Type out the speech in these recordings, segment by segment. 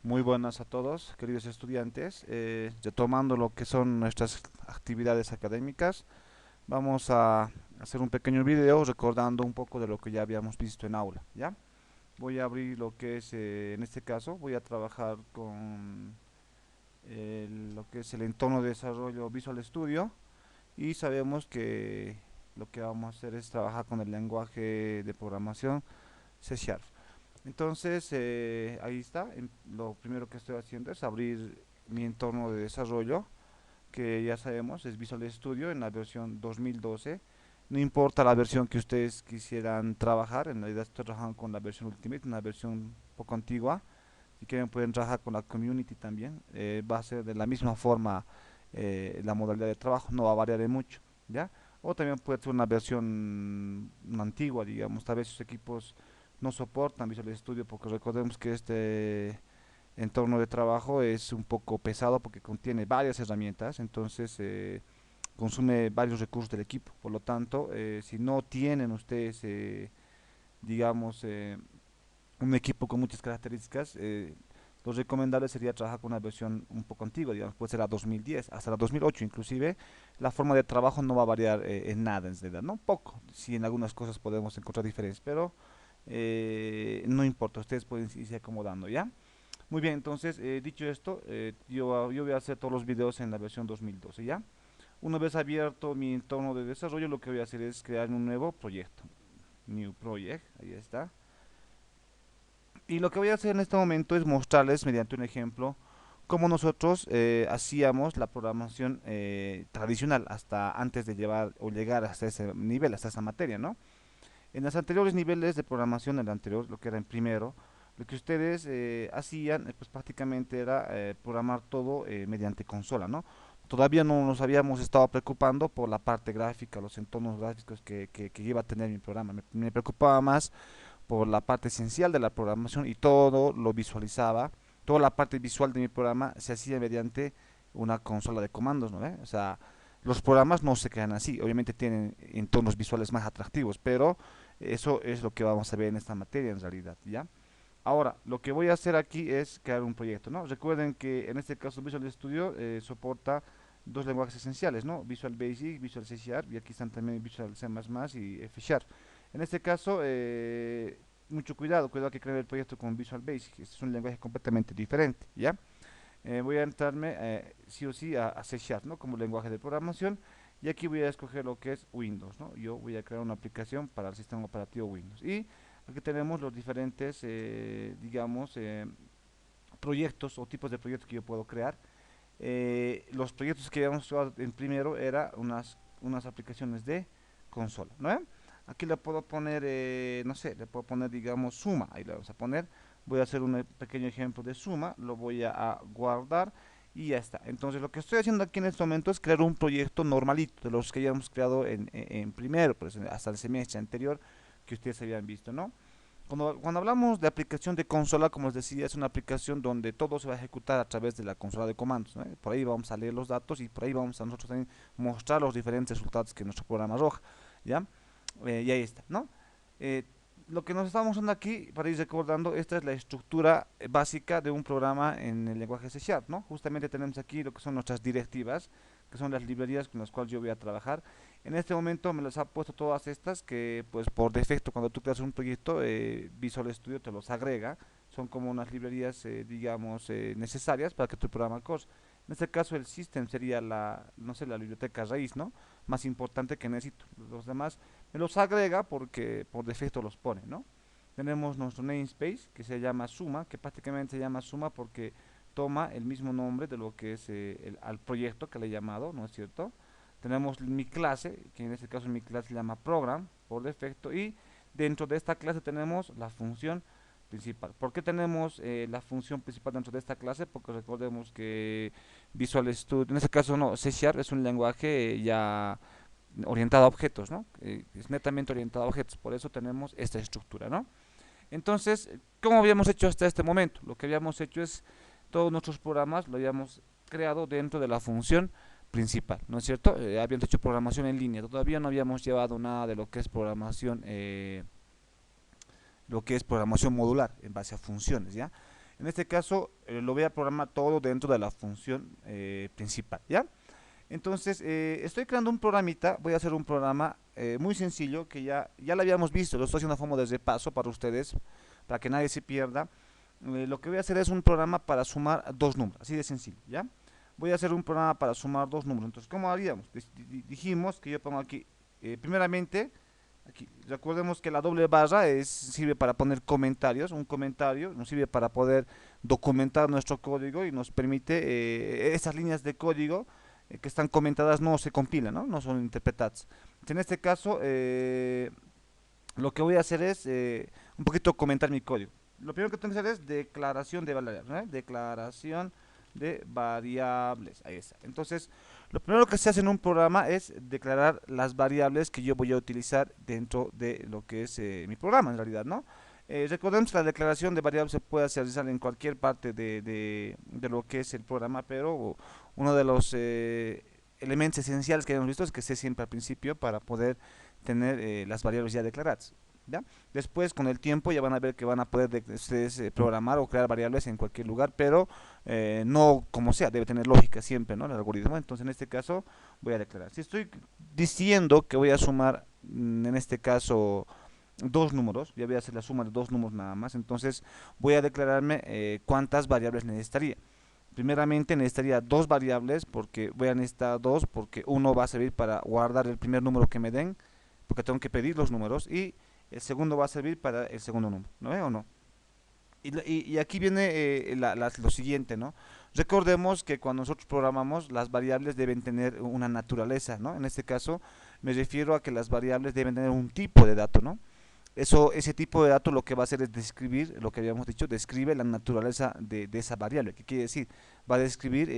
Muy buenas a todos, queridos estudiantes. Retomando lo que son nuestras actividades académicas, vamos a hacer un pequeño video recordando un poco de lo que ya habíamos visto en aula, ¿ya? Voy a abrir lo que es, en este caso, voy a trabajar con lo que es el entorno de desarrollo Visual Studio y sabemos que lo que vamos a hacer es trabajar con el lenguaje de programación C Sharp. Entonces, ahí está. Lo primero que estoy haciendo es abrir mi entorno de desarrollo, que ya sabemos es Visual Studio en la versión 2012. No importa la versión que ustedes quisieran trabajar, en realidad estoy trabajando con la versión Ultimate, una versión un poco antigua. Si quieren pueden trabajar con la Community también. Va a ser de la misma forma la modalidad de trabajo, no va a variar de mucho, ¿ya? O también puede ser una versión una antigua, digamos, tal vez sus equipos no soportan Visual Studio porque recordemos que este entorno de trabajo es un poco pesado porque contiene varias herramientas, entonces consume varios recursos del equipo. Por lo tanto, si no tienen ustedes, digamos, un equipo con muchas características, lo recomendable sería trabajar con una versión un poco antigua, digamos, puede ser la 2010, hasta la 2008 inclusive. La forma de trabajo no va a variar en nada en realidad, ¿no? Poco, si en algunas cosas podemos encontrar diferencias, pero no importa, ustedes pueden irse acomodando, ¿ya? Muy bien, entonces, dicho esto, yo voy a hacer todos los videos en la versión 2012, ¿ya? Una vez abierto mi entorno de desarrollo, lo que voy a hacer es crear un nuevo proyecto. New Project, ahí está. Y lo que voy a hacer en este momento es mostrarles mediante un ejemplo cómo nosotros hacíamos la programación tradicional hasta antes de llevar o llegar hasta ese nivel, hasta esa materia, ¿no? En los anteriores niveles de programación, el anterior, lo que era en primero, lo que ustedes hacían, pues prácticamente era programar todo mediante consola, ¿no? Todavía no nos habíamos estado preocupando por la parte gráfica, los entornos gráficos que iba a tener mi programa. Me preocupaba más por la parte esencial de la programación y todo lo visualizaba, toda la parte visual de mi programa se hacía mediante una consola de comandos, ¿no? O sea, los programas no se quedan así, obviamente tienen entornos visuales más atractivos, pero eso es lo que vamos a ver en esta materia en realidad, ¿ya? Ahora, lo que voy a hacer aquí es crear un proyecto, ¿no? Recuerden que en este caso Visual Studio soporta dos lenguajes esenciales, ¿no? Visual Basic, Visual C Sharp y aquí están también Visual C++ y F Sharp. En este caso, mucho cuidado, cuidado que creen el proyecto con Visual Basic, este es un lenguaje completamente diferente, ¿ya? Voy a entrarme sí o sí a C Sharp, ¿no? Como lenguaje de programación y aquí voy a escoger lo que es Windows, ¿no? Yo voy a crear una aplicación para el sistema operativo Windows y aquí tenemos los diferentes, digamos, proyectos o tipos de proyectos que yo puedo crear. Los proyectos que habíamos usado en primero era unas aplicaciones de consola, ¿no? Aquí le puedo poner, no sé, le puedo poner, digamos, suma, ahí le vamos a poner, voy a hacer un pequeño ejemplo de suma, lo voy a guardar y ya está. Entonces lo que estoy haciendo aquí en este momento es crear un proyecto normalito, de los que ya hemos creado en primero, pues hasta el semestre anterior que ustedes habían visto, ¿no? Cuando hablamos de aplicación de consola, como les decía, es una aplicación donde todo se va a ejecutar a través de la consola de comandos, ¿no? Por ahí vamos a leer los datos y por ahí vamos a nosotros también mostrar los diferentes resultados que nuestro programa arroja, ¿ya? Y ahí está, ¿no? Eh, lo que nos estamos mostrando aquí, para ir recordando, esta es la estructura básica de un programa en el lenguaje C Sharp, ¿no? Justamente tenemos aquí lo que son nuestras directivas, que son las librerías con las cuales yo voy a trabajar. En este momento me las ha puesto todas estas que, pues por defecto, cuando tú creas un proyecto, Visual Studio te los agrega. Son como unas librerías, digamos, necesarias para que tu programa corra. En este caso el system sería la, no sé, la biblioteca raíz, ¿no? Más importante que necesito. Los demás me los agrega porque por defecto los pone, ¿no? Tenemos nuestro namespace que se llama suma, que prácticamente se llama suma porque toma el mismo nombre de lo que es al proyecto que le he llamado, ¿no es cierto? Tenemos mi clase, que en este caso mi clase se llama program por defecto y dentro de esta clase tenemos la función principal. ¿Por qué tenemos la función principal dentro de esta clase? Porque recordemos que Visual Studio, en este caso no, C Sharp es un lenguaje ya orientado a objetos, ¿no? Es netamente orientado a objetos, por eso tenemos esta estructura, ¿no? Entonces, ¿cómo habíamos hecho hasta este momento? Lo que habíamos hecho es, todos nuestros programas lo habíamos creado dentro de la función principal, ¿no es cierto? Habíamos hecho programación en línea, todavía no habíamos llevado nada de lo que es programación modular en base a funciones, ¿ya? En este caso, lo voy a programar todo dentro de la función principal, ¿ya? Entonces, estoy creando un programita, voy a hacer un programa muy sencillo que ya lo habíamos visto, lo estoy haciendo a forma de repaso para ustedes, para que nadie se pierda. Lo que voy a hacer es un programa para sumar dos números, así de sencillo, ¿ya? Voy a hacer un programa para sumar dos números. Entonces, ¿cómo haríamos? Dijimos que yo pongo aquí, primeramente, aquí, recordemos que la doble barra sirve para poner comentarios, un comentario nos sirve para poder documentar nuestro código y nos permite, esas líneas de código que están comentadas no se compilan, ¿no? No son interpretadas. En este caso, lo que voy a hacer es un poquito comentar mi código. Lo primero que tengo que hacer es declaración de variables, ¿no? Declaración de variables, ahí está. Entonces, lo primero que se hace en un programa es declarar las variables que yo voy a utilizar dentro de lo que es mi programa, en realidad, ¿no? Recordemos que la declaración de variables se puede realizar en cualquier parte de lo que es el programa, pero uno de los elementos esenciales que hemos visto es que esté siempre al principio para poder tener las variables ya declaradas. ¿Ya? Después, con el tiempo, ya van a ver que van a poder ustedes programar o crear variables en cualquier lugar, pero no como sea, debe tener lógica siempre, ¿no? El algoritmo. Entonces, en este caso, voy a declarar. Si estoy diciendo que voy a sumar, en este caso, dos números, ya voy a hacer la suma de dos números nada más, entonces voy a declararme cuántas variables necesitaría. Primeramente necesitaría dos variables porque voy a necesitar dos porque uno va a servir para guardar el primer número que me den, porque tengo que pedir los números, y el segundo va a servir para el segundo número, ¿no ve o no? Y aquí viene lo siguiente, ¿no? Recordemos que cuando nosotros programamos, las variables deben tener una naturaleza, ¿no? En este caso, me refiero a que las variables deben tener un tipo de dato, ¿no? Ese tipo de dato lo que va a hacer es describir, lo que habíamos dicho, describe la naturaleza de esa variable. ¿Qué quiere decir? Va a describir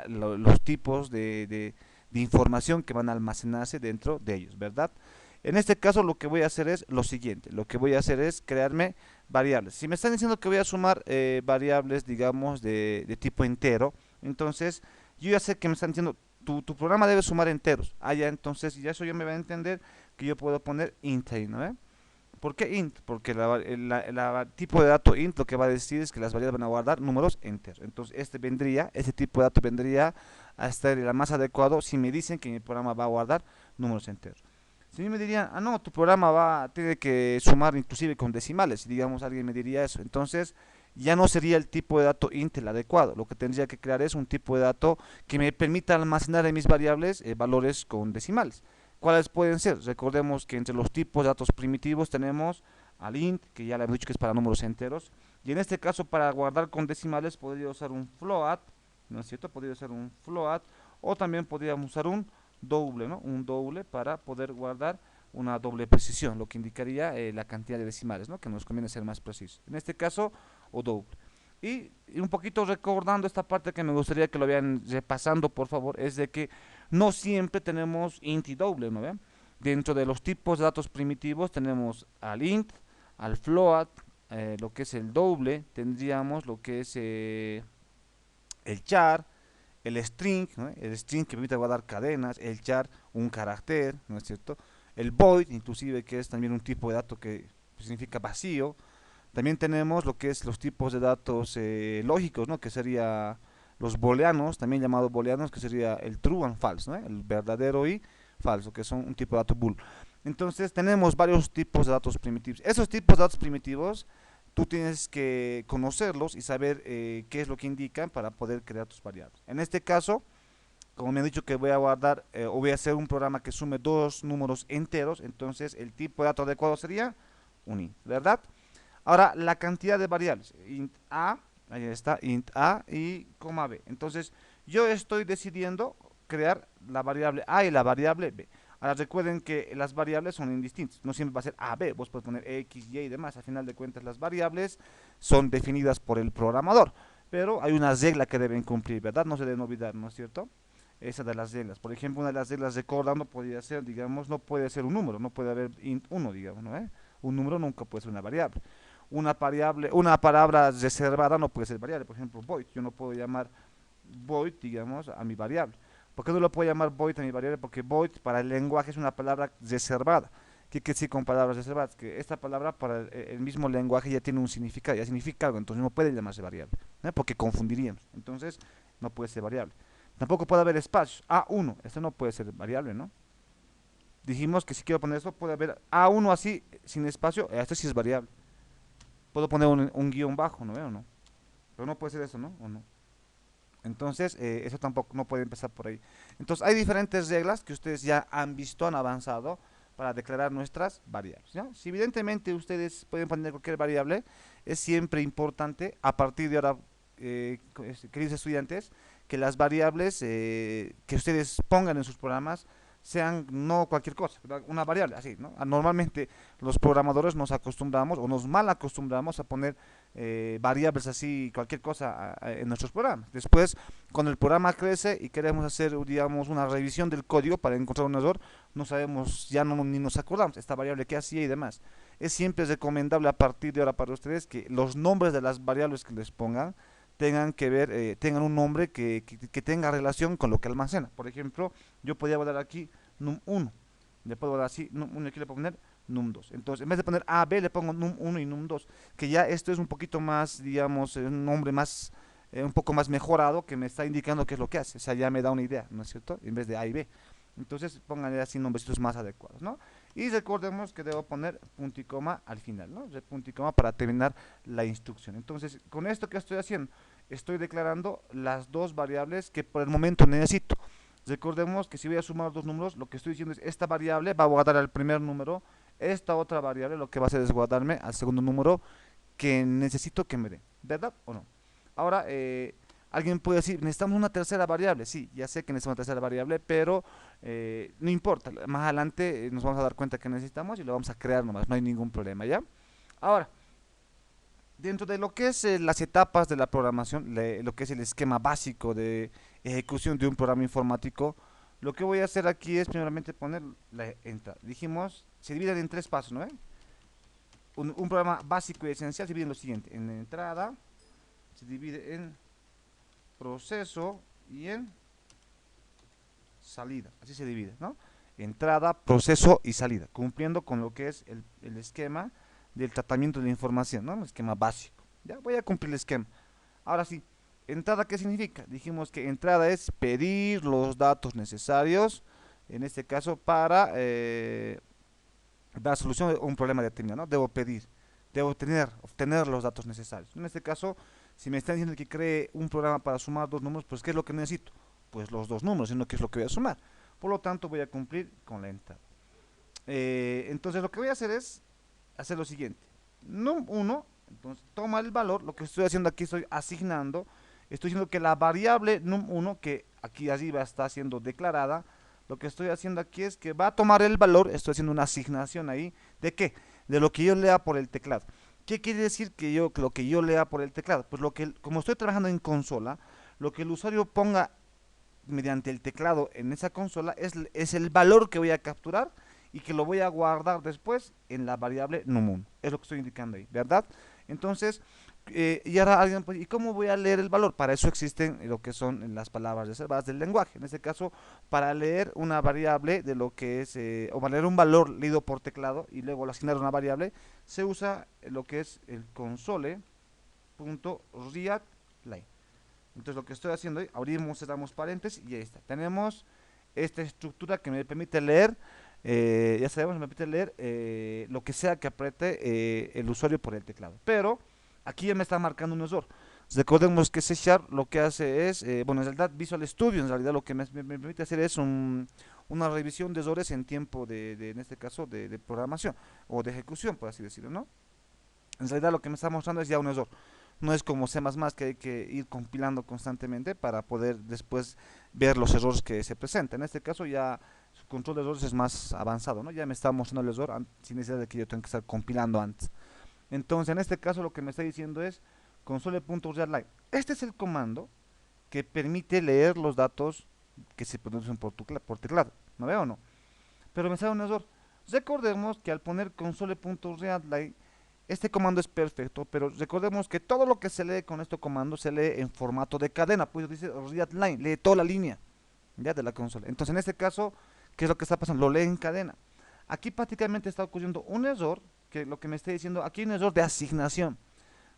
los tipos de información que van a almacenarse dentro de ellos, ¿verdad? En este caso lo que voy a hacer es lo siguiente, lo que voy a hacer es crearme variables. Si me están diciendo que voy a sumar variables, digamos, de tipo entero, entonces yo ya sé que me están diciendo, tu programa debe sumar enteros. Ah, ya, entonces ya eso ya me va a entender que yo puedo poner int ahí, ¿no? ¿Por qué int? Porque el tipo de dato int lo que va a decir es que las variables van a guardar números enteros. Entonces este tipo de dato vendría a estar el más adecuado si me dicen que mi programa va a guardar números enteros. Si me dirían, ah no, tu programa tiene que sumar inclusive con decimales, si digamos alguien me diría eso, entonces ya no sería el tipo de dato int el adecuado. Lo que tendría que crear es un tipo de dato que me permita almacenar en mis variables valores con decimales. ¿Cuáles pueden ser? Recordemos que entre los tipos de datos primitivos tenemos al int, que ya le hemos dicho que es para números enteros, y en este caso para guardar con decimales podría usar un float, ¿no es cierto? Podría usar un float, o también podríamos usar un doble, ¿no? Un doble para poder guardar una doble precisión, lo que indicaría la cantidad de decimales, ¿no? Que nos conviene ser más precisos. En este caso, o doble. Y un poquito recordando esta parte que me gustaría que lo vayan repasando, por favor, es de que no siempre tenemos int y doble, ¿no ven? Dentro de los tipos de datos primitivos tenemos al int, al float, lo que es el doble, tendríamos lo que es el char, el string, ¿no? El string que permite guardar cadenas, el char, un carácter, ¿no es cierto? El void, inclusive, que es también un tipo de dato que significa vacío. También tenemos lo que es los tipos de datos lógicos, ¿no? Que sería los booleanos, también llamados booleanos, que sería el true and false, ¿no? El verdadero y falso, que son un tipo de dato bool. Entonces tenemos varios tipos de datos primitivos. Esos tipos de datos primitivos tú tienes que conocerlos y saber qué es lo que indican para poder crear tus variables. En este caso, como me han dicho que voy a guardar o voy a hacer un programa que sume dos números enteros, entonces el tipo de dato adecuado sería un int, ¿verdad? Ahora, la cantidad de variables, int a, ahí está, int a y coma b. Entonces, yo estoy decidiendo crear la variable a y la variable b. Ahora recuerden que las variables son indistintas, no siempre va a ser a, b, vos puedes poner x, y demás, a final de cuentas las variables son definidas por el programador, pero hay una regla que deben cumplir, ¿verdad? No se deben olvidar, ¿no es cierto? Esa de las reglas, por ejemplo, una de las reglas recordando podría ser, digamos, no puede ser un número, no puede haber int 1, digamos, ¿no? Un número nunca puede ser una variable. Una palabra reservada no puede ser variable, por ejemplo, void, yo no puedo llamar void, digamos, a mi variable. ¿Por qué no lo puedo llamar void a mi variable? Porque void para el lenguaje es una palabra reservada, ¿Qué quiere decir con palabras reservadas? Que esta palabra para el mismo lenguaje ya tiene un significado, ya significa algo, entonces no puede llamarse variable, ¿no? Porque confundiríamos, entonces no puede ser variable. Tampoco puede haber espacios, A1, esto no puede ser variable, ¿no? Dijimos que si quiero poner esto, puede haber A1 así, sin espacio, esto sí es variable. Puedo poner un guión bajo, ¿no veo? ¿No? Pero no puede ser eso, ¿no? ¿O no? Entonces, eso tampoco no puede empezar por ahí. Entonces, hay diferentes reglas que ustedes ya han visto, han avanzado para declarar nuestras variables, ¿ya? Si evidentemente ustedes pueden poner cualquier variable, es siempre importante, a partir de ahora, queridos estudiantes, que las variables que ustedes pongan en sus programas sean no cualquier cosa, una variable, así, ¿no? Normalmente los programadores nos acostumbramos o nos mal acostumbramos a poner variables así, cualquier cosa en nuestros programas. Después, cuando el programa crece y queremos hacer, digamos, una revisión del código para encontrar un error, no sabemos, ya no ni nos acordamos esta variable que hacía y demás. Es siempre recomendable a partir de ahora para ustedes que los nombres de las variables que les pongan tengan que ver, tengan un nombre que tenga relación con lo que almacena. Por ejemplo, yo podría dar aquí num1, le puedo dar así, num1, aquí le puedo poner num2. Entonces, en vez de poner A, B, le pongo num1 y num2, que ya esto es un poquito más, digamos, un nombre más, un poco más mejorado, que me está indicando qué es lo que hace. O sea, ya me da una idea, ¿no es cierto? En vez de A y B. Entonces, pónganle así nombrecitos más adecuados, ¿no? Y recordemos que debo poner punto y coma al final, ¿no? De punto y coma para terminar la instrucción. Entonces, con esto que estoy haciendo, estoy declarando las dos variables que por el momento necesito. Recordemos que si voy a sumar dos números, lo que estoy diciendo es esta variable va a guardar al primer número, esta otra variable lo que va a hacer es guardarme al segundo número que necesito que me dé, ¿verdad o no? Ahora, alguien puede decir, necesitamos una tercera variable. Sí, ya sé que necesitamos una tercera variable, pero no importa, más adelante nos vamos a dar cuenta que necesitamos y lo vamos a crear nomás, no hay ningún problema, ¿ya? Ahora, dentro de lo que es las etapas de la programación, lo que es el esquema básico de ejecución de un programa informático, lo que voy a hacer aquí es primeramente poner la entrada. Dijimos, se dividen en tres pasos, ¿no? Un programa básico y esencial se divide en lo siguiente: en entrada, se divide en proceso y en salida. Así se divide, ¿no? Entrada, proceso y salida, cumpliendo con lo que es el esquema del tratamiento de la información, ¿no? El esquema básico. Ya voy a cumplir el esquema. Ahora sí, entrada, ¿qué significa? Dijimos que entrada es pedir los datos necesarios, en este caso para dar solución a un problema determinado, ¿no? Debo pedir, debo obtener los datos necesarios. En este caso, si me están diciendo que cree un programa para sumar dos números, pues ¿qué es lo que necesito? Pues los dos números, sino que es lo que voy a sumar. Por lo tanto, voy a cumplir con la entrada. Entonces, lo que voy a hacer es hacer lo siguiente. Num1, entonces toma el valor, lo que estoy haciendo aquí, estoy asignando, estoy diciendo que la variable num1, que aquí arriba está siendo declarada, lo que estoy haciendo aquí es que va a tomar el valor, estoy haciendo una asignación ahí, ¿de qué? De lo que yo lea por el teclado. ¿Qué quiere decir que lo que yo lea por el teclado? Pues como estoy trabajando en consola, lo que el usuario ponga mediante el teclado en esa consola es el valor que voy a capturar y que lo voy a guardar después en la variable num1. Es lo que estoy indicando ahí, ¿verdad? Entonces, y ahora alguien pues, ¿y cómo voy a leer el valor? Para eso existen lo que son las palabras reservadas del lenguaje. En este caso, para leer una variable de lo que es, o para leer un valor leído por teclado y luego asignar una variable, se usa lo que es el console.readline. Entonces lo que estoy haciendo, abrimos, cerramos paréntesis y ahí está. Tenemos esta estructura que me permite leer, ya sabemos, me permite leer lo que sea que apriete el usuario por el teclado. Pero aquí ya me está marcando un error. Recordemos que C# lo que hace es, bueno, en realidad Visual Studio en realidad lo que me permite hacer es una revisión de errores en tiempo en este caso, de programación o de ejecución, por así decirlo, ¿no? En realidad lo que me está mostrando es ya un error. No es como C++ que hay que ir compilando constantemente para poder después ver los errores que se presentan. En este caso ya su control de errores es más avanzado, ¿no? Ya me está mostrando el error sin necesidad de que yo tenga que estar compilando antes. Entonces en este caso lo que me está diciendo es console.readline. Este es el comando que permite leer los datos que se producen por teclado. ¿No veo o no? Pero me sale un error. Recordemos que al poner console.readline este comando es perfecto, pero recordemos que todo lo que se lee con este comando se lee en formato de cadena, pues dice readline, lee toda la línea ya de la consola. Entonces en este caso, ¿qué es lo que está pasando? Lo lee en cadena. Aquí prácticamente está ocurriendo un error, que lo que me está diciendo, aquí hay un error de asignación.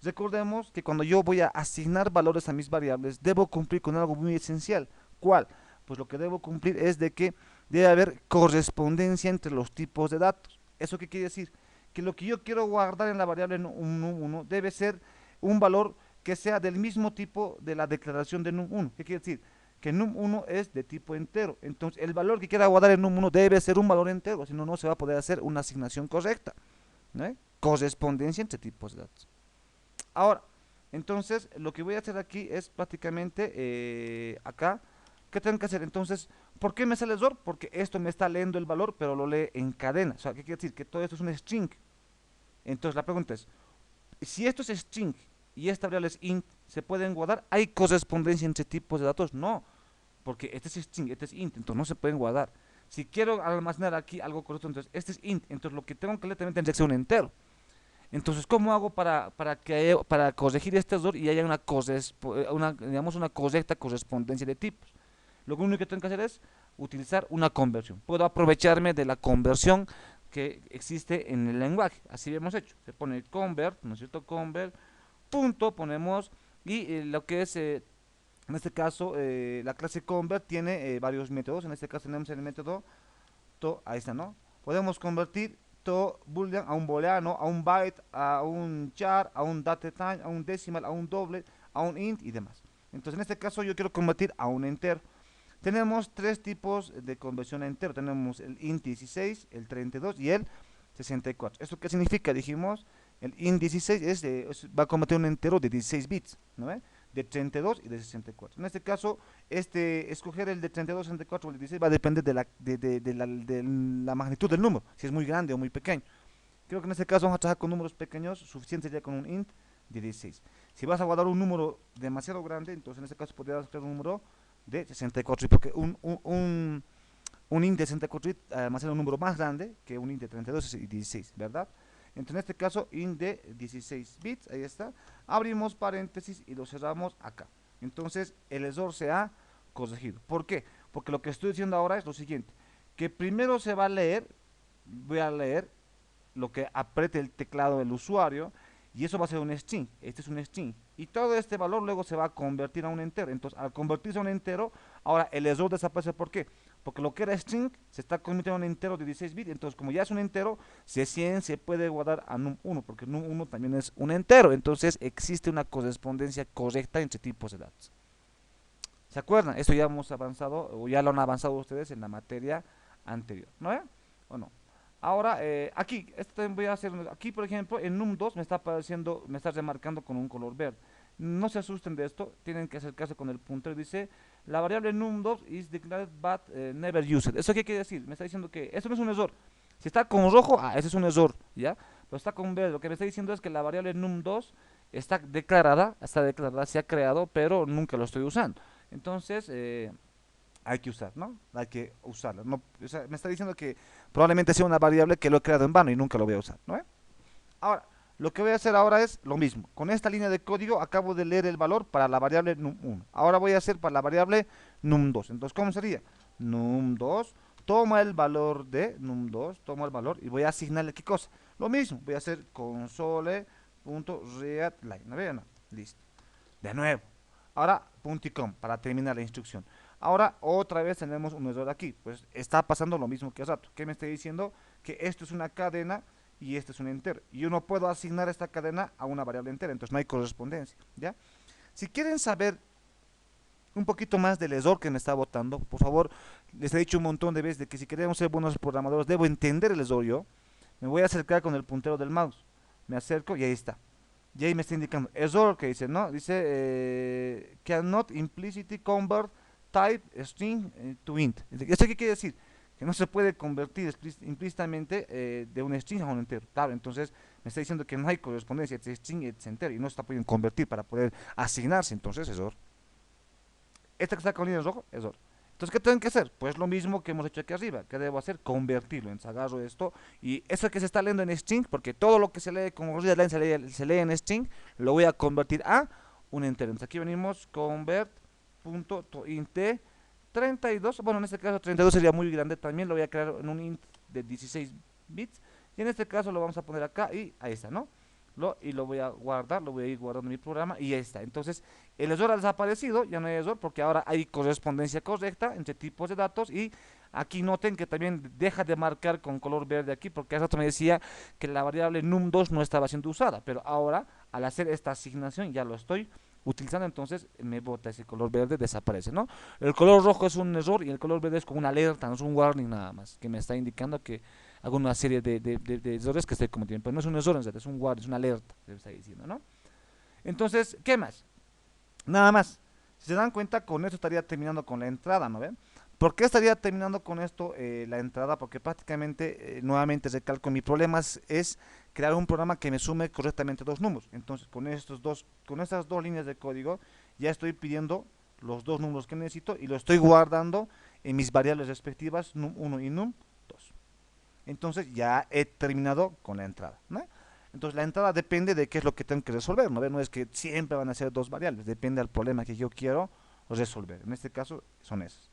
Recordemos que cuando yo voy a asignar valores a mis variables, debo cumplir con algo muy esencial. ¿Cuál? Pues lo que debo cumplir es de que debe haber correspondencia entre los tipos de datos. ¿Eso qué quiere decir? Que lo que yo quiero guardar en la variable num1 debe ser un valor que sea del mismo tipo de la declaración de num1. ¿Qué quiere decir? Que num1 es de tipo entero. Entonces, el valor que quiera guardar en num1 debe ser un valor entero, si no, no se va a poder hacer una asignación correcta, ¿no? Correspondencia entre tipos de datos. Ahora, entonces, lo que voy a hacer aquí es prácticamente acá, ¿qué tengo que hacer? Entonces, ¿por qué me sale error? Porque esto me está leyendo el valor, pero lo lee en cadena. O sea, ¿qué quiere decir? Que todo esto es un string. Entonces, la pregunta es, si esto es string y esta variable es int, ¿se pueden guardar? ¿Hay correspondencia entre tipos de datos? No, porque este es string, este es int, entonces no se pueden guardar. Si quiero almacenar aquí algo correcto, entonces este es int, entonces lo que tengo que leer también tendría que ser un entero. Entonces, ¿cómo hago para corregir este error y haya digamos, una correcta correspondencia de tipos? Lo único que tengo que hacer es utilizar una conversión. Puedo aprovecharme de la conversión que existe en el lenguaje. Así hemos hecho. Se pone convert, ¿no es cierto? Convert, punto, ponemos, y lo que es, en este caso, la clase convert tiene varios métodos. En este caso tenemos el método ahí está, ¿no? Podemos convertir to boolean a un booleano, a un byte, a un char, a un datetime, a un decimal, a un doble, a un int y demás. Entonces, en este caso yo quiero convertir a un entero. Tenemos tres tipos de conversión a entero. Tenemos el int 16, el 32 y el 64. ¿Esto qué significa? Dijimos, el int 16 va a convertir un entero de 16 bits, ¿no ve? De 32 y de 64. En este caso, escoger el de 32, 64 o el de 16 va a depender de la magnitud del número, si es muy grande o muy pequeño. Creo que en este caso vamos a trabajar con números pequeños, suficiente ya con un int de 16. Si vas a guardar un número demasiado grande, entonces en este caso podrías crear un número de 64, porque un int de 64 bits además es un número más grande que un int de 32 y 16, ¿verdad? Entonces en este caso int de 16 bits, ahí está, abrimos paréntesis y lo cerramos acá. Entonces el error se ha corregido. ¿Por qué? Porque lo que estoy diciendo ahora es lo siguiente, que primero se va a leer, voy a leer lo que apriete el teclado del usuario, y eso va a ser un string. Este es un string, y todo este valor luego se va a convertir a un entero. Entonces, al convertirse a un entero, ahora el error desaparece. ¿Por qué? Porque lo que era string se está convirtiendo en un entero de 16 bits. Entonces, como ya es un entero, se puede guardar a num1, porque num1 también es un entero. Entonces, existe una correspondencia correcta entre tipos de datos. ¿Se acuerdan? Esto ya hemos avanzado, o ya lo han avanzado ustedes en la materia anterior, ¿no? ¿O no? Ahora, aquí, esto también voy a hacer, aquí por ejemplo, en num2 me está apareciendo, me está remarcando con un color verde. No se asusten de esto, tienen que acercarse con el puntero. Dice, la variable num2 is declared but never used. ¿Eso qué quiere decir? Me está diciendo que esto no es un error. Si está con rojo, ese es un error, ¿ya? Pero está con verde. Lo que me está diciendo es que la variable num2 está declarada, se ha creado, pero nunca lo estoy usando. Entonces, hay que usar, ¿no? Hay que usarla. No, o sea, me está diciendo que probablemente sea una variable que lo he creado en vano y nunca lo voy a usar, ¿no? Ahora, lo que voy a hacer ahora es lo mismo. Con esta línea de código acabo de leer el valor para la variable num1. Ahora voy a hacer para la variable num2. Entonces, ¿cómo sería? Num2 toma el valor de num2, toma el valor y voy a asignarle qué cosa. Lo mismo, voy a hacer console.readline. ¿No vean? Listo. De nuevo. Ahora, punto y com para terminar la instrucción. Ahora, otra vez tenemos un error aquí. Pues está pasando lo mismo que hace rato. ¿Qué me está diciendo? Que esto es una cadena y este es un entero. Y yo no puedo asignar esta cadena a una variable entera. Entonces no hay correspondencia. ¿Ya? Si quieren saber un poquito más del error que me está botando, por favor, les he dicho un montón de veces de que si queremos ser buenos programadores, debo entender el error yo. Me voy a acercar con el puntero del mouse. Me acerco y ahí está. Y ahí me está indicando error que dice, ¿no? Dice cannot implicitly convert type string to int. ¿Esto qué quiere decir? Que no se puede convertir implícitamente de un string a un entero. Claro, entonces me está diciendo que no hay correspondencia entre string y entero y no se está pudiendo convertir para poder asignarse. Entonces, error. Esta que está con línea rojo, error. Entonces, ¿qué tengo que hacer? Pues lo mismo que hemos hecho aquí arriba. ¿Qué debo hacer? Convertirlo. Entonces, agarro esto. Y eso que se está leyendo en string, porque todo lo que se lee con readline se lee en string, lo voy a convertir a un entero. Entonces, aquí venimos, convert.int 32. Bueno, en este caso 32 sería muy grande. También lo voy a crear en un int de 16 bits, y en este caso lo vamos a poner acá y ahí está, ¿no? Y lo voy a guardar, lo voy a ir guardando en mi programa y ya está. Entonces, el error ha desaparecido, ya no hay error porque ahora hay correspondencia correcta entre tipos de datos y aquí noten que también deja de marcar con color verde aquí porque hace rato me decía que la variable num2 no estaba siendo usada, pero ahora al hacer esta asignación ya lo estoy utilizando, entonces me bota ese color verde, desaparece, ¿no? El color rojo es un error y el color verde es como una alerta, no es un warning nada más, que me está indicando que hago una serie de errores que estoy cometiendo, pero no es un error, es un warning, es una alerta, que me está diciendo, ¿no? Entonces, ¿qué más? Nada más. Si se dan cuenta, con esto estaría terminando con la entrada, ¿no ven? ¿Por qué estaría terminando con esto la entrada? Porque prácticamente, nuevamente recalco, mi problema es crear un programa que me sume correctamente dos números. Entonces, con estas dos líneas de código, ya estoy pidiendo los dos números que necesito y lo estoy guardando en mis variables respectivas, num1 y num2. Entonces, ya he terminado con la entrada, ¿no? Entonces la entrada depende de qué es lo que tengo que resolver, ¿no? No es que siempre van a ser dos variables, depende del problema que yo quiero resolver. En este caso son esas.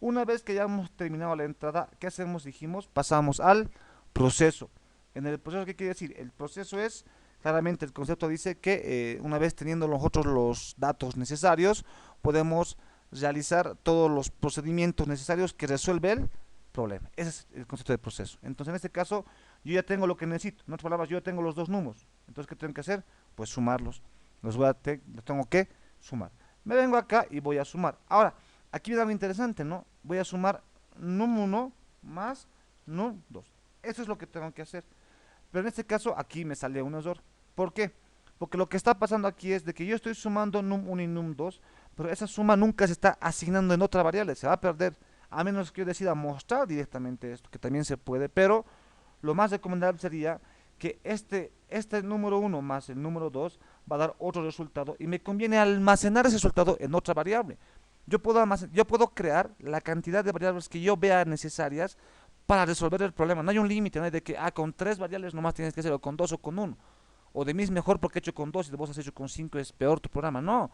Una vez que ya hemos terminado la entrada, ¿qué hacemos? Dijimos, pasamos al proceso. En el proceso, ¿qué quiere decir? El proceso es, claramente el concepto dice que una vez teniendo nosotros los datos necesarios, podemos realizar todos los procedimientos necesarios que resuelve el problema. Ese es el concepto de proceso. Entonces, en este caso, yo ya tengo lo que necesito. En otras palabras, yo ya tengo los dos números. Entonces, ¿qué tengo que hacer? Pues sumarlos. Los tengo que sumar. Me vengo acá y voy a sumar. Ahora, aquí viene algo interesante, ¿no? Voy a sumar num1 más num2. Eso es lo que tengo que hacer. Pero en este caso, aquí me sale un error. ¿Por qué? Porque lo que está pasando aquí es de que yo estoy sumando num1 y num2, pero esa suma nunca se está asignando en otra variable, se va a perder, a menos que yo decida mostrar directamente esto, que también se puede, pero lo más recomendable sería que este número 1 más el número 2 va a dar otro resultado y me conviene almacenar ese resultado en otra variable. Yo puedo crear la cantidad de variables que yo vea necesarias para resolver el problema. No hay un límite, no hay de que con tres variables nomás tienes que hacer, o con dos o con uno. O de mí es mejor porque he hecho con dos y de vos has hecho con cinco, es peor tu programa. No,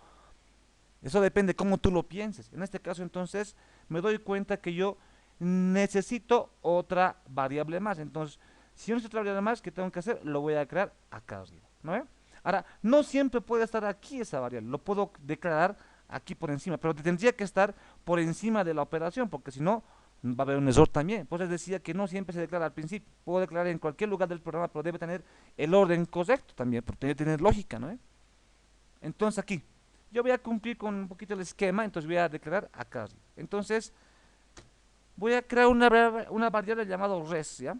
eso depende cómo tú lo pienses. En este caso, entonces, me doy cuenta que yo necesito otra variable más. Entonces, si yo necesito otra variable más, ¿qué tengo que hacer? Lo voy a crear acá arriba, ¿no ve? Ahora, no siempre puede estar aquí esa variable. Lo puedo declarar aquí por encima, pero tendría que estar por encima de la operación, porque si no, va a haber un error también. Pues les decía que no siempre se declara al principio. Puedo declarar en cualquier lugar del programa, pero debe tener el orden correcto también, porque debe tener lógica, ¿no ve? Entonces aquí, yo voy a cumplir con un poquito el esquema, entonces voy a declarar acá arriba. Entonces, voy a crear una variable llamada res, ¿ya?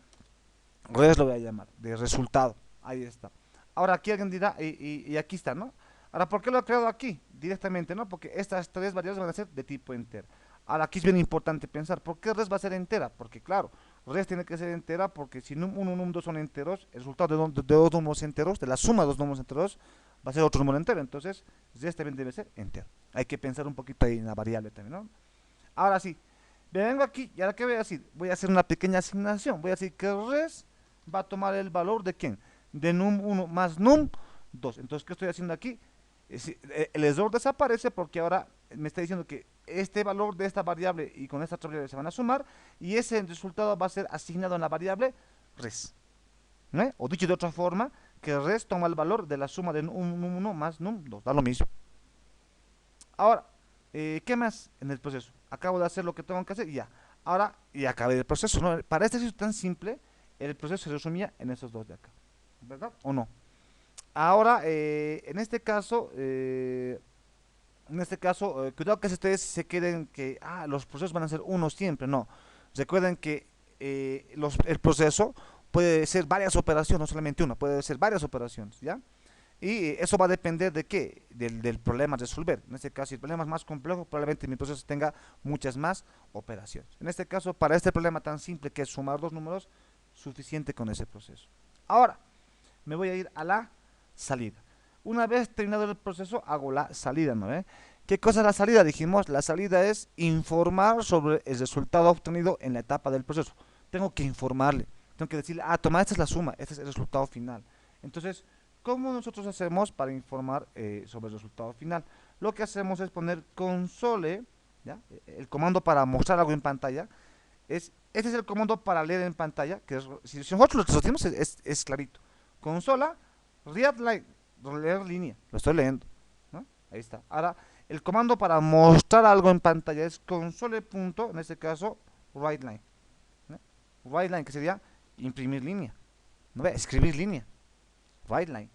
Res lo voy a llamar, de resultado. Ahí está. Ahora aquí alguien dirá, y aquí está, ¿no? Ahora, ¿por qué lo he creado aquí? Directamente, ¿no? Porque estas tres variables van a ser de tipo entero. Ahora, aquí es bien importante pensar, ¿por qué res va a ser entera? Porque, claro, res tiene que ser entera porque si num1 y num2 son enteros, el resultado de dos números enteros, de la suma de dos números enteros, va a ser otro número entero. Entonces, res también debe ser entero. Hay que pensar un poquito ahí en la variable también, ¿no? Ahora sí, me vengo aquí y ahora qué voy a decir, voy a hacer una pequeña asignación, voy a decir que res va a tomar el valor de quién, de num1 más num2. Entonces, ¿qué estoy haciendo aquí? El error desaparece porque ahora me está diciendo que este valor de esta variable y con esta otra variable se van a sumar y ese resultado va a ser asignado en la variable res, ¿no? O dicho de otra forma, que res toma el valor de la suma de num1 más num2, da lo mismo. Ahora, ¿qué más en el proceso? Acabo de hacer lo que tengo que hacer y ya. Ahora, y acabé el proceso, ¿no? Para este ejercicio tan simple, el proceso se resumía en esos dos de acá, ¿verdad? ¿O no? Ahora, cuidado que si ustedes se queden que los procesos van a ser uno siempre, no. Recuerden que el proceso puede ser varias operaciones, no solamente una, puede ser varias operaciones, ¿ya? Y eso va a depender de qué, del problema a resolver. En este caso, si el problema es más complejo, probablemente mi proceso tenga muchas más operaciones. En este caso, para este problema tan simple que es sumar dos números, suficiente con ese proceso. Ahora, me voy a ir a la salida. Una vez terminado el proceso, hago la salida, ¿no? ¿Qué cosa es la salida? Dijimos, la salida es informar sobre el resultado obtenido en la etapa del proceso. Tengo que informarle, tengo que decirle, toma, esta es la suma, este es el resultado final. Entonces, ¿cómo nosotros hacemos para informar sobre el resultado final? Lo que hacemos es poner console, ¿ya? El comando para mostrar algo en pantalla, Este es el comando para leer en pantalla, que si nosotros lo tenemos es clarito. Consola, read line, leer línea, lo estoy leyendo, ¿no? Ahí está. Ahora, el comando para mostrar algo en pantalla es console. En este caso, write line, ¿no? Write line, que sería imprimir línea, ¿no? Escribir línea, write line.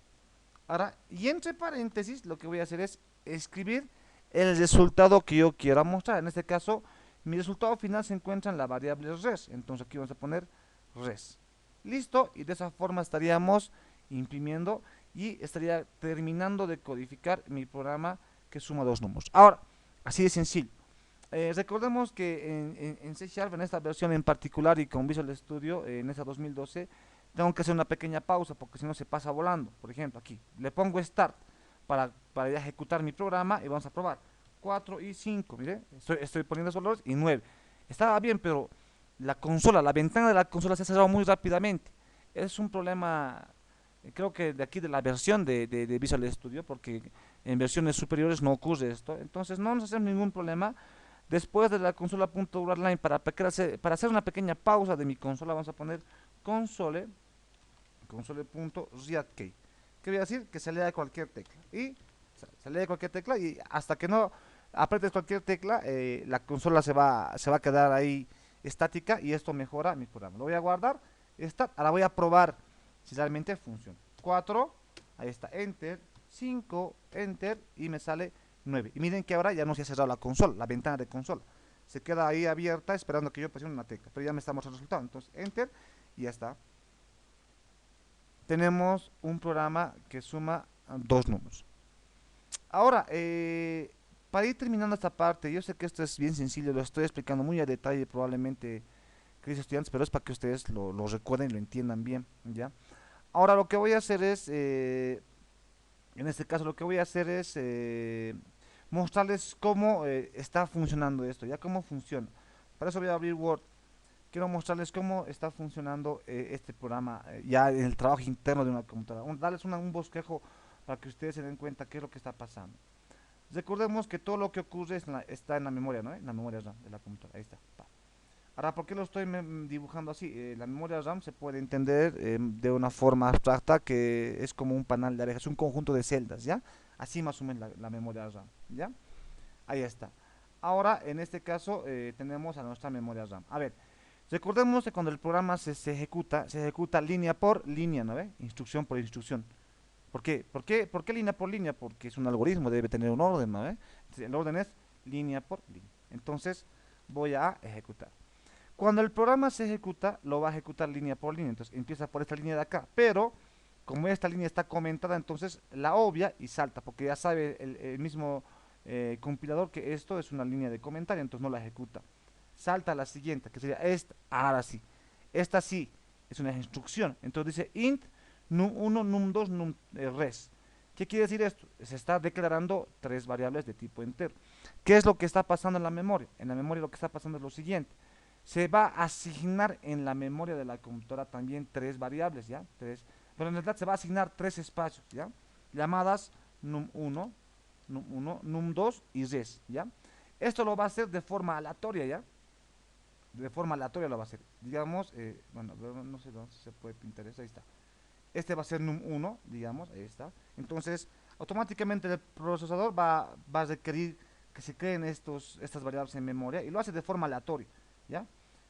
Ahora, y entre paréntesis, lo que voy a hacer es escribir el resultado que yo quiera mostrar. En este caso, mi resultado final se encuentra en la variable res. Entonces aquí vamos a poner res. Listo, y de esa forma estaríamos imprimiendo y estaría terminando de codificar mi programa que suma dos números. Ahora, así de sencillo. Recordemos que en C Sharp, en esta versión en particular y con Visual Studio, en esta 2012, tengo que hacer una pequeña pausa porque si no se pasa volando. Por ejemplo, aquí le pongo Start para ya ejecutar mi programa y vamos a probar. 4 y 5, mire, estoy poniendo esos valores y 9. Estaba bien, pero la ventana de la consola se ha cerrado muy rápidamente. Es un problema, creo que de aquí de la versión de Visual Studio, porque en versiones superiores no ocurre esto. Entonces no nos hacemos ningún problema. Después de la consola.writeLine, para hacer una pequeña pausa de mi consola, vamos a poner console.readKey. ¿Qué voy a decir? Que se lea cualquier tecla. Y se lee cualquier tecla y hasta que no apretes cualquier tecla, la consola se va a quedar ahí estática y esto mejora mi programa. Lo voy a guardar. Ahora voy a probar si realmente funciona. 4, ahí está, Enter, 5, Enter y me sale 9. Y miren que ahora ya no se ha cerrado la consola, la ventana de consola. Se queda ahí abierta esperando que yo presione una tecla. Pero ya me está mostrando el resultado. Entonces, Enter y ya está. Tenemos un programa que suma dos números. Ahora, para ir terminando esta parte, yo sé que esto es bien sencillo, lo estoy explicando muy a detalle probablemente, queridos estudiantes, pero es para que ustedes lo recuerden y lo entiendan bien, ¿ya? Ahora lo que voy a hacer es, en este caso lo que voy a hacer es mostrarles cómo está funcionando esto, ya cómo funciona. Para eso voy a abrir Word. Quiero mostrarles cómo está funcionando este programa ya en el trabajo interno de una computadora. Darles un bosquejo para que ustedes se den cuenta qué es lo que está pasando. Recordemos que todo lo que ocurre está en la memoria, ¿no? En la memoria RAM de la computadora. Ahí está. Pa. Ahora, ¿por qué lo estoy dibujando así? La memoria RAM se puede entender de una forma abstracta que es como un panel de abejas, es un conjunto de celdas, ¿ya? Así más o menos la memoria RAM, ¿ya? Ahí está. Ahora, en este caso, tenemos a nuestra memoria RAM. A ver, recordemos que cuando el programa se ejecuta línea por línea, ¿no ve? Instrucción por instrucción. ¿Por qué? ¿Por qué línea por línea? Porque es un algoritmo, debe tener un orden, ¿no ve? Entonces, el orden es línea por línea. Entonces, voy a ejecutar. Cuando el programa se ejecuta, lo va a ejecutar línea por línea. Entonces, empieza por esta línea de acá. Pero, como esta línea está comentada, entonces la obvia y salta, porque ya sabe el mismo compilador que esto es una línea de comentario, entonces no la ejecuta. Salta a la siguiente, que sería esta. Ahora sí. Esta sí es una instrucción. Entonces dice int num1, num2, res. ¿Qué quiere decir esto? Se está declarando tres variables de tipo entero. ¿Qué es lo que está pasando en la memoria? En la memoria lo que está pasando es lo siguiente. Se va a asignar en la memoria de la computadora también tres variables, ¿ya? Pero en realidad se va a asignar tres espacios, ¿ya? Llamadas num1, num2 y res, ¿ya? Esto lo va a hacer de forma aleatoria, ¿ya? De forma aleatoria lo va a hacer. Digamos, bueno, no sé dónde se puede pintar eso, ahí está. Este va a ser num1, digamos, ahí está. Entonces, automáticamente el procesador va a requerir que se creen estas variables en memoria y lo hace de forma aleatoria, ¿ya?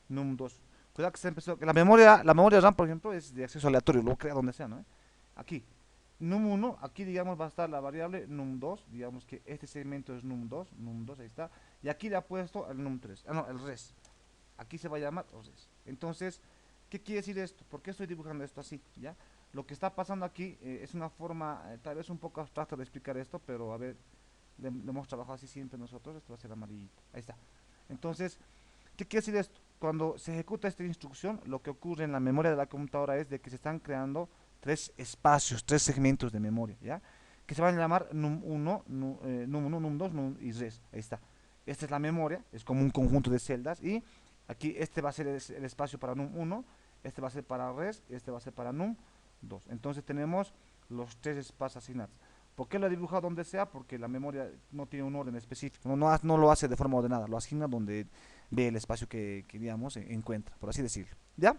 Num2. Cuidado que se empezó, que la memoria RAM, por ejemplo, es de acceso aleatorio, lo crea donde sea, ¿no? Aquí, num1, aquí digamos va a estar la variable num2, digamos que este segmento es num2, ahí está, y aquí le ha puesto el num3, no, el res. Aquí se va a llamar res. Entonces, ¿qué quiere decir esto? ¿Por qué estoy dibujando esto así? ¿Ya? Lo que está pasando aquí es una forma tal vez un poco abstracta de explicar esto, pero a ver, le hemos trabajado así siempre nosotros, esto va a ser amarillito. Ahí está. Entonces, ¿qué quiere decir esto? Cuando se ejecuta esta instrucción, lo que ocurre en la memoria de la computadora es de que se están creando tres espacios, tres segmentos de memoria, ¿ya? Que se van a llamar num1, num1, num2, y res. Ahí está. Esta es la memoria, es como un conjunto de celdas y aquí este va a ser el espacio para num1, este va a ser para res, este va a ser para num2. Entonces tenemos los tres espacios asignados. ¿Por qué lo he dibujado donde sea? Porque la memoria no tiene un orden específico, no lo hace de forma ordenada, lo asigna donde ve el espacio que digamos, encuentra, por así decirlo. ¿Ya?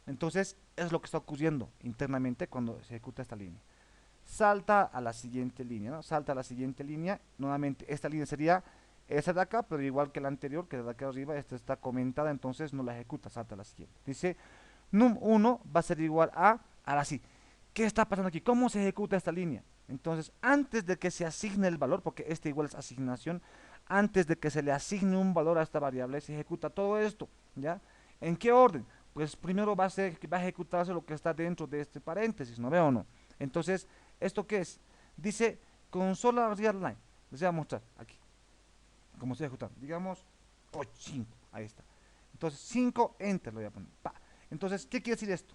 Entonces, es lo que está ocurriendo internamente cuando se ejecuta esta línea. Salta a la siguiente línea, ¿no? Salta a la siguiente línea. Nuevamente, esta línea sería esa de acá, pero igual que la anterior, que de acá arriba, esta está comentada, entonces no la ejecuta, salta a la siguiente. Dice, num1 va a ser igual a, ahora sí, ¿qué está pasando aquí? ¿Cómo se ejecuta esta línea? Entonces, antes de que se asigne el valor, porque este igual es asignación, antes de que se le asigne un valor a esta variable, se ejecuta todo esto, ¿ya? ¿En qué orden? Pues primero va a ejecutarse lo que está dentro de este paréntesis, ¿no veo o no? Entonces, ¿esto qué es? Dice consola real line. Les voy a mostrar aquí, cómo se ejecuta. Digamos, 5, ahí está. Entonces, 5, enter lo voy a poner. Pa. Entonces, ¿qué quiere decir esto?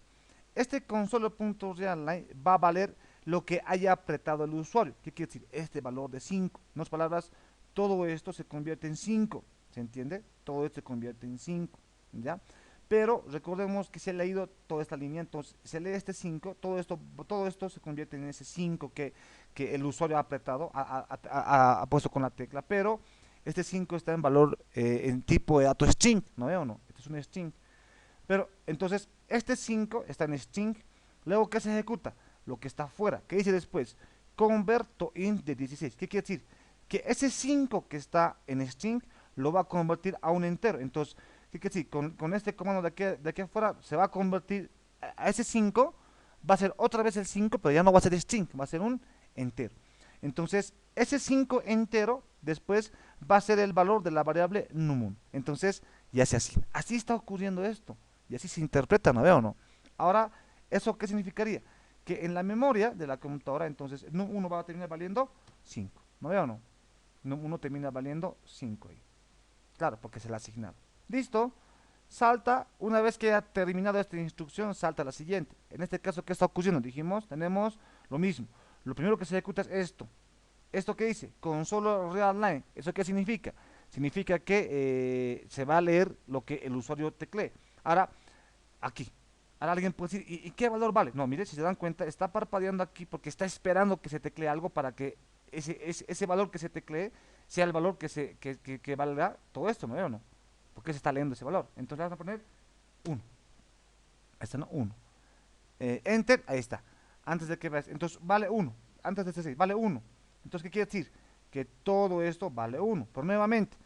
Este console.realLine va a valer lo que haya apretado el usuario. ¿Qué quiere decir? Este valor de 5. En otras palabras, todo esto se convierte en 5. ¿Se entiende? Todo esto se convierte en 5. ¿Ya? Pero recordemos que se ha leído toda esta línea, entonces se lee este 5, todo esto se convierte en ese 5 que el usuario ha apretado, ha puesto con la tecla, pero este 5 está en valor, en tipo de dato string, ¿no veo o no? Este es un string. Pero entonces, este 5 está en string. Luego, ¿qué se ejecuta? Lo que está afuera. ¿Qué dice después? Convert to int de 16. ¿Qué quiere decir? Que ese 5 que está en string lo va a convertir a un entero. Entonces, ¿qué quiere decir? Con este comando de aquí afuera se va a convertir a ese 5. Va a ser otra vez el 5, pero ya no va a ser string, va a ser un entero. Entonces, ese 5 entero después va a ser el valor de la variable num1. Entonces, ya se asigna. Así está ocurriendo esto. Y así se interpreta, ¿no veo o no? Ahora, ¿eso qué significaría? Que en la memoria de la computadora, entonces, num1 va a terminar valiendo 5, ¿no veo o no? Num1 termina valiendo 5 ahí. Claro, porque se la ha asignado. ¿Listo? Salta, una vez que ha terminado esta instrucción, salta a la siguiente. En este caso, ¿qué está ocurriendo? Dijimos, tenemos lo mismo. Lo primero que se ejecuta es esto. ¿Esto qué dice? Console real line. ¿Eso qué significa? Significa que se va a leer lo que el usuario teclee. Ahora, aquí. Ahora alguien puede decir, ¿y qué valor vale? No, mire, si se dan cuenta, está parpadeando aquí porque está esperando que se teclee algo para que ese valor que se teclee sea el valor que valga todo esto, ¿no veo o no? Porque se está leyendo ese valor. Entonces vamos a poner 1. Ahí está, ¿no? 1. Enter, ahí está. Antes de que veas, entonces vale 1. Antes de este 6, vale 1. Entonces, ¿qué quiere decir? Que todo esto vale 1. Pero nuevamente,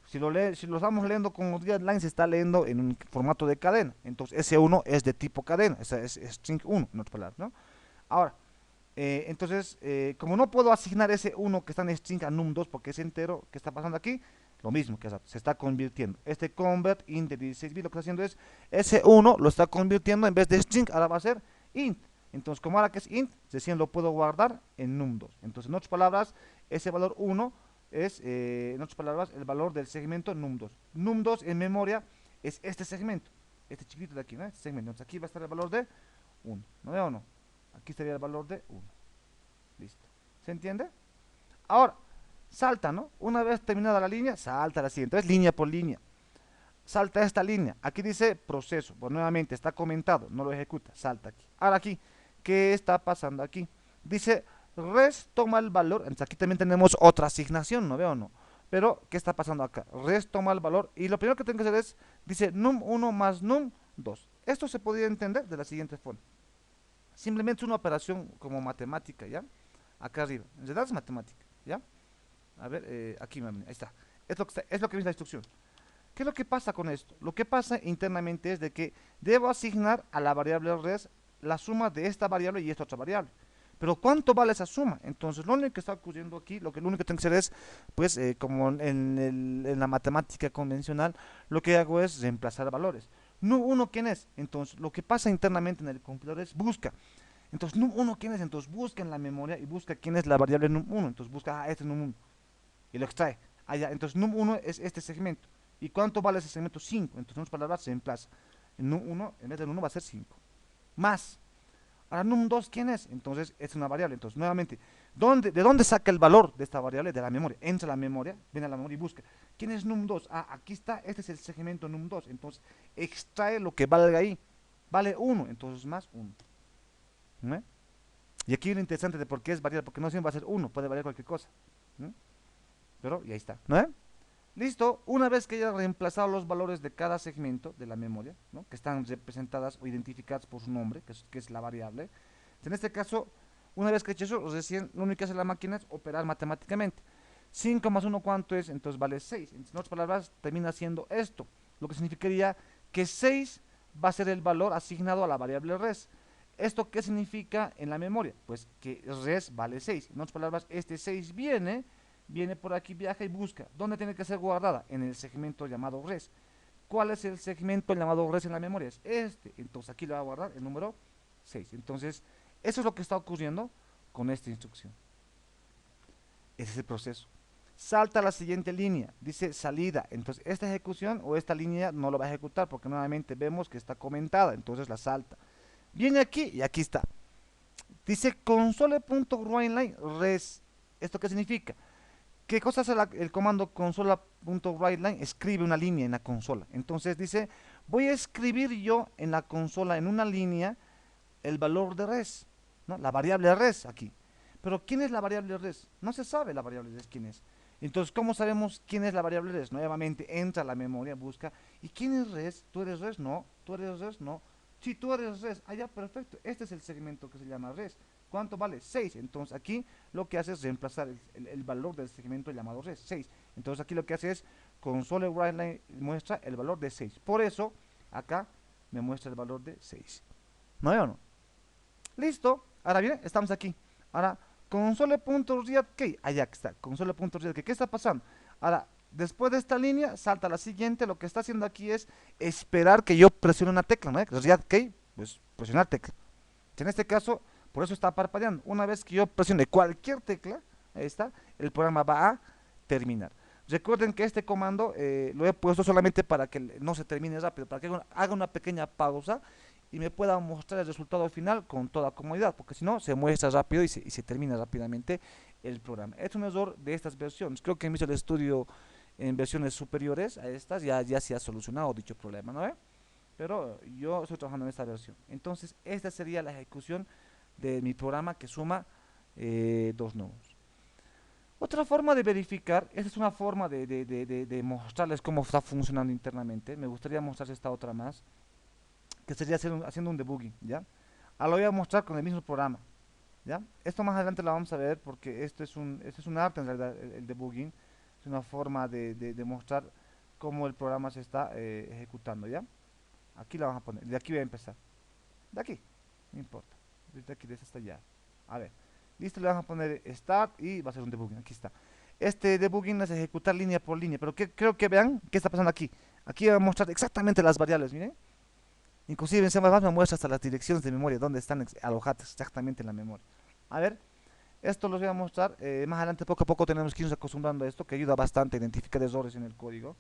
si lo estamos leyendo con readline, se está leyendo en un formato de cadena. Entonces, ese 1 es de tipo cadena. Esa es string 1, en otras palabras, ¿no? Ahora, entonces, como no puedo asignar ese 1 que está en string a num2 porque es entero, ¿qué está pasando aquí? Lo mismo que se está convirtiendo. Este convert int de 16 bits lo que está haciendo es, ese 1 lo está convirtiendo en vez de string, ahora va a ser int. Entonces, como ahora que es int, recién lo puedo guardar en num2. Entonces, en otras palabras, ese valor 1 es, en otras palabras, el valor del segmento num2. Num2 en memoria es este segmento, este chiquito de aquí, ¿no? Este segmento. Entonces, aquí va a estar el valor de 1. ¿No veo o no? Aquí estaría el valor de 1. Listo. ¿Se entiende? Ahora, salta, ¿no? Una vez terminada la línea, salta a la siguiente. Es línea por línea. Salta esta línea. Aquí dice proceso. Pues nuevamente está comentado, no lo ejecuta. Salta aquí. Ahora aquí, ¿qué está pasando aquí? Dice res toma el valor. Entonces aquí también tenemos otra asignación, ¿no veo o no? Pero, ¿qué está pasando acá? Res toma el valor y lo primero que tengo que hacer es, dice num1 más num2. Esto se podría entender de la siguiente forma. Simplemente es una operación como matemática, ¿ya? Acá arriba. En realidad es matemática, ¿ya? A ver, aquí, ahí está. Es lo que dice la instrucción. ¿Qué es lo que pasa con esto? Lo que pasa internamente es de que debo asignar a la variable res la suma de esta variable y esta otra variable. Pero ¿cuánto vale esa suma? Entonces lo único que está ocurriendo aquí, lo único que tengo que hacer es, pues, como en la matemática convencional, lo que hago es reemplazar valores. No uno, ¿quién es? Entonces lo que pasa internamente en el compilador es busca. Entonces num1, ¿quién es? Entonces busca en la memoria y busca quién es la variable num1. Entonces busca, este es num1 y lo extrae. Allá, entonces num1 es este segmento. ¿Y cuánto vale ese segmento? 5. Entonces, en otras palabras, se reemplaza. En num1, en vez de num1 va a ser 5. Más. Ahora, num2, ¿quién es? Entonces, es una variable. Entonces, nuevamente, ¿de dónde saca el valor de esta variable? De la memoria. Entra a la memoria, viene a la memoria y busca. ¿Quién es num2? Ah, aquí está, este es el segmento num2. Entonces, extrae lo que valga ahí. Vale 1, entonces más 1. ¿No? Y aquí lo interesante de por qué es variable, porque no siempre va a ser uno, puede variar cualquier cosa. ¿No? Pero y ahí está, ¿no? Listo, una vez que haya reemplazado los valores de cada segmento de la memoria, ¿no? Que están representadas o identificadas por su nombre, que es la variable. En este caso, una vez que he hecho eso, recién lo único que hace la máquina es operar matemáticamente. 5 más uno, ¿cuánto es? Entonces vale 6. En otras palabras, termina siendo esto, lo que significaría que 6 va a ser el valor asignado a la variable res. ¿Esto qué significa en la memoria? Pues que res vale 6. En otras palabras, este 6 viene por aquí, viaja y busca. ¿Dónde tiene que ser guardada? En el segmento llamado res. ¿Cuál es el segmento llamado res en la memoria? Es este. Entonces aquí le va a guardar el número 6. Entonces, eso es lo que está ocurriendo con esta instrucción. Ese es el proceso. Salta a la siguiente línea, dice salida. Entonces, esta ejecución o esta línea no lo va a ejecutar porque nuevamente vemos que está comentada. Entonces, la salta. Viene aquí y aquí está. Dice console.writeLine res. ¿Esto qué significa? ¿Qué cosa hace el comando consola.writeLine? Escribe una línea en la consola. Entonces dice, voy a escribir yo en la consola, en una línea, el valor de res, ¿no? La variable res aquí. Pero ¿quién es la variable res? No se sabe la variable res quién es. Entonces, ¿cómo sabemos quién es la variable res? Nuevamente entra a la memoria, busca. ¿Y quién es res? ¿Tú eres res? No. ¿Tú eres res? No. Si tú eres res, ah, ya, perfecto. Este es el segmento que se llama res. ¿Cuánto vale? 6. Entonces aquí lo que hace es reemplazar el valor del segmento llamado res, 6. Entonces aquí lo que hace es console writeLine muestra el valor de 6. Por eso acá me muestra el valor de 6. ¿No veo o no? Listo. Ahora bien, estamos aquí. Ahora, console.readKey. Allá está, console.readKey. ¿Qué está pasando? Ahora, después de esta línea, salta a la siguiente. Lo que está haciendo aquí es esperar que yo presione una tecla, ¿no? ReadKey, pues presionar tecla. En este caso, por eso está parpadeando. Una vez que yo presione cualquier tecla, ahí está, el programa va a terminar. Recuerden que este comando lo he puesto solamente para que no se termine rápido, para que haga una pequeña pausa y me pueda mostrar el resultado final con toda comodidad, porque si no, se muestra rápido y se termina rápidamente el programa. Es un error de estas versiones. Creo que en Visual Studio en versiones superiores a estas ya se ha solucionado dicho problema, ¿no? Pero yo estoy trabajando en esta versión. Entonces, esta sería la ejecución de mi programa que suma dos nodos. Otra forma de verificar, esta es una forma de mostrarles cómo está funcionando internamente. Me gustaría mostrarles esta otra más, que sería haciendo un debugging, ¿ya? Ahora lo voy a mostrar con el mismo programa, ¿ya? Esto más adelante lo vamos a ver porque esto es un arte en realidad, el debugging. Es una forma de mostrar cómo el programa se está ejecutando, ¿ya? Aquí la vamos a poner, de aquí voy a empezar. De aquí, no importa. Desde aquí, desde hasta allá. A ver, listo, le vamos a poner start y va a ser un debugging. Aquí está. Este debugging es ejecutar línea por línea, pero creo que vean qué está pasando aquí. Aquí va a mostrar exactamente las variables, miren. Inclusive en C++ me muestra hasta las direcciones de memoria, donde están alojadas exactamente en la memoria. A ver, esto los voy a mostrar. Más adelante, poco a poco, tenemos que irnos acostumbrando a esto, que ayuda bastante a identificar errores en el código.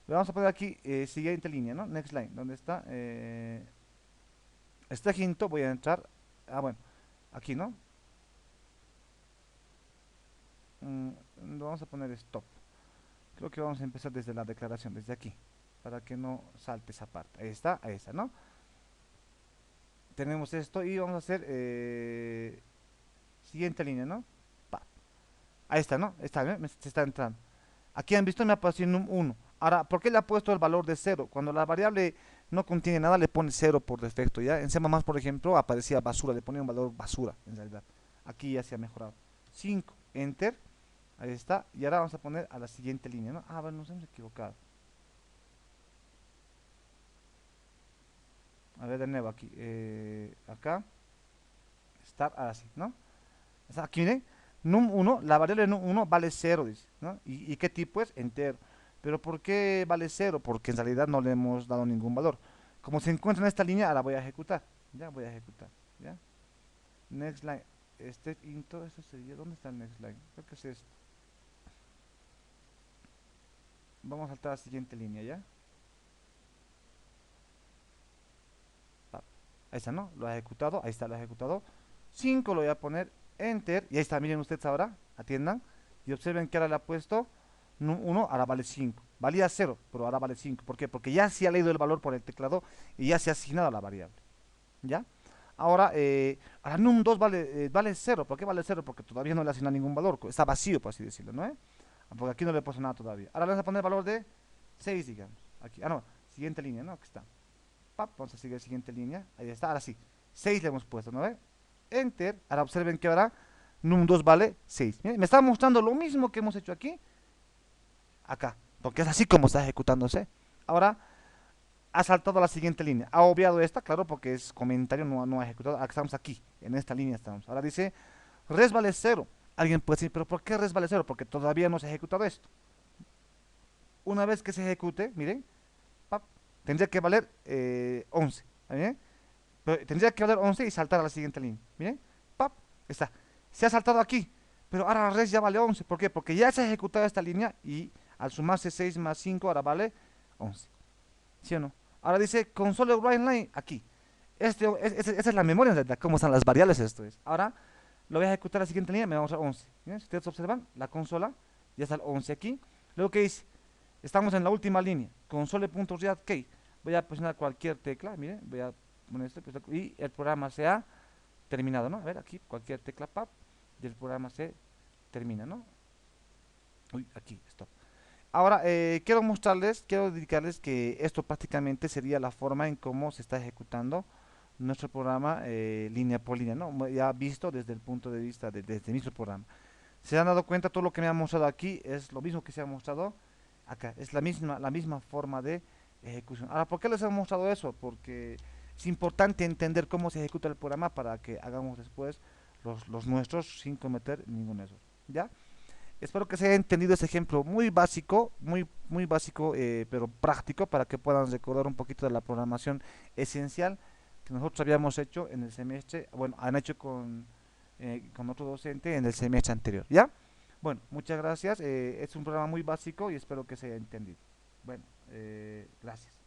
Le vamos a poner aquí siguiente línea, ¿no? Next line, donde está este quinto, voy a entrar. Ah, bueno, aquí, ¿no? Lo vamos a poner stop. Creo que vamos a empezar desde la declaración, desde aquí, para que no salte esa parte. Ahí está, ¿no? Tenemos esto y vamos a hacer siguiente línea, ¿no? Pa. Ahí está, ¿no? Está, se está entrando. Aquí han visto, me apareció un 1. Ahora, ¿por qué le ha puesto el valor de 0? Cuando la variable no contiene nada, le pone 0 por defecto, ¿ya? En C++, por ejemplo, aparecía basura, le ponía un valor basura, en realidad. Aquí ya se ha mejorado. 5, enter, ahí está. Y ahora vamos a poner a la siguiente línea, ¿no? Ah, bueno, nos hemos equivocado. A ver, de nuevo aquí. Acá, start, ahora sí, ¿no? O sea, aquí miren, num1, la variable num1 vale 0, dice, ¿no? ¿Y qué tipo es? Entero. Pero ¿por qué vale 0? Porque en realidad no le hemos dado ningún valor. Como se encuentra en esta línea, ahora voy a ejecutar. Ya voy a ejecutar. ¿Ya? Next line. Este into, esto sería, ¿dónde está el next line? Creo que es esto. Vamos a saltar a la siguiente línea, ¿ya? Ahí está, ¿no? Lo ha ejecutado, ahí está, lo ha ejecutado. 5 lo voy a poner, enter, y ahí está, miren ustedes ahora, atiendan, y observen que ahora le ha puesto 1, ahora vale 5. Valía 0, pero ahora vale 5. ¿Por qué? Porque ya se ha leído el valor por el teclado y ya se ha asignado a la variable. ¿Ya? Ahora, ahora num2 vale 0. ¿Por qué vale 0? Porque todavía no le asigna ningún valor. Está vacío, por así decirlo, ¿no? Porque aquí no le he puesto nada todavía. Ahora le vamos a poner el valor de 6, digamos. Aquí. Ah, no. Siguiente línea, ¿no? Aquí está. Pap, vamos a seguir la siguiente línea. Ahí está. Ahora sí. 6 le hemos puesto, ¿no? Enter. Ahora observen que ahora num2 vale 6. Miren, me está mostrando lo mismo que hemos hecho aquí, acá. Porque es así como está ejecutándose. Ahora ha saltado a la siguiente línea. Ha obviado esta, claro, porque es comentario, no ha ejecutado. Estamos aquí, en esta línea estamos. Ahora dice, res vale 0. Alguien puede decir, pero ¿por qué res vale 0? Porque todavía no se ha ejecutado esto. Una vez que se ejecute, miren, pap, tendría que valer 11. ¿Bien? Pero tendría que valer 11 y saltar a la siguiente línea. Miren, pap, está. Se ha saltado aquí, pero ahora res ya vale 11. ¿Por qué? Porque ya se ha ejecutado esta línea y al sumarse 6 más 5 ahora vale 11. ¿Sí o no? Ahora dice console write line aquí. Esa es la memoria de cómo están las variables. Esto es. Ahora lo voy a ejecutar a la siguiente línea. Me vamos a 11. ¿Bien? Si ustedes observan, la consola ya está el 11 aquí. Luego, ¿qué dice? Estamos en la última línea. Console.read key. Voy a presionar cualquier tecla. Miren, voy a poner esto. Y el programa se ha terminado, ¿no? A ver, aquí, cualquier tecla pap. Y el programa se termina, ¿no? Uy, aquí, stop. Ahora, quiero dedicarles que esto prácticamente sería la forma en cómo se está ejecutando nuestro programa línea por línea, ¿no? Ya visto desde el punto de vista desde nuestro programa. ¿Se han dado cuenta? Todo lo que me ha mostrado aquí es lo mismo que se ha mostrado acá. Es la misma forma de ejecución. Ahora, ¿por qué les he mostrado eso? Porque es importante entender cómo se ejecuta el programa para que hagamos después los nuestros sin cometer ningún error. ¿Ya? Espero que se haya entendido ese ejemplo muy básico, muy básico, pero práctico para que puedan recordar un poquito de la programación esencial que nosotros habíamos hecho en el semestre, bueno, han hecho con otro docente en el semestre anterior, ¿ya? Bueno, muchas gracias, es un programa muy básico y espero que se haya entendido. Bueno, gracias.